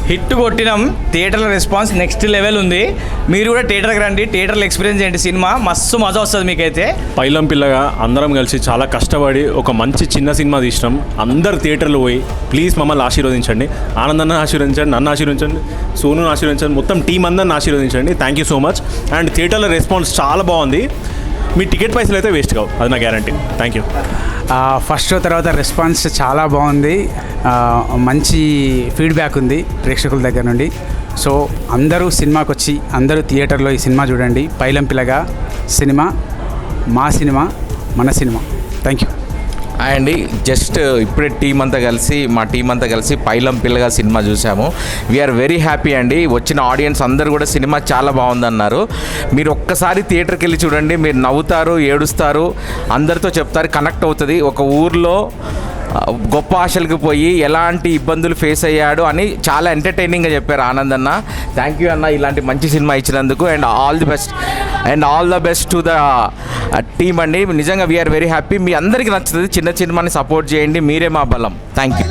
Hit కొట్టినాం. థియేటర్ల response next level ఉంది. మీరు కూడా థియేటర్కి రండి, థియేటర్లో ఎక్స్పీరియన్స్ చేయండి. సినిమా మస్తు మజా వస్తుంది మీకైతే. పైలం పిల్లగా అందరం కలిసి చాలా కష్టపడి ఒక మంచి చిన్న సినిమా తీసినాం. అందరు థియేటర్లో పోయి ప్లీజ్ మమ్మల్ని ఆశీర్వదించండి. ఆనందాన్ని ఆశీర్వదించండి, నన్ను ఆశీర్వదించండి, సోనుని ఆశీర్వదించండి, మొత్తం టీం అందరిని ఆశీర్వదించండి. Thank you so much. And థియేటర్లో రెస్పాన్స్ చాలా బాగుంది. మీ టికెట్ పైసలు అయితే వేస్ట్ కావు, అది నా guarantee. Thank you. First show తర్వాత రెస్పాన్స్ చాలా బాగుంది. మంచి ఫీడ్బ్యాక్ ఉంది ప్రేక్షకుల దగ్గర నుండి. సో అందరూ సినిమాకి వచ్చి అందరూ థియేటర్లో ఈ సినిమా చూడండి. పైలం పిల్లగా సినిమా మా సినిమా మన సినిమా. Thank you. అండి జస్ట్ ఇప్పుడే మా టీం అంతా కలిసి పైలం పిల్లగా సినిమా చూసాము. వీఆర్ వెరీ హ్యాపీ అండి. వచ్చిన ఆడియన్స్ అందరూ కూడా సినిమా చాలా బాగుందన్నారు. మీరు ఒక్కసారి థియేటర్కి వెళ్ళి చూడండి, మీరు నవ్వుతారు, ఏడుస్తారు, అందరితో చెప్తారు, కనెక్ట్ అవుతుంది. ఒక ఊర్లో గొప్ప ఆశలకు పోయి ఎలాంటి ఇబ్బందులు ఫేస్ అయ్యాడు అని చాలా ఎంటర్టైనింగ్గా చెప్పారు ఆనంద్ అన్న. థ్యాంక్ యూ అన్న, ఇలాంటి మంచి సినిమా ఇచ్చినందుకు. And all the best to the team అండి. నిజంగా వీఆర్ వెరీ హ్యాపీ. మీ అందరికీ నచ్చుతుంది. చిన్న సినిమాని సపోర్ట్ చేయండి, మీరే మా బలం. Thank you.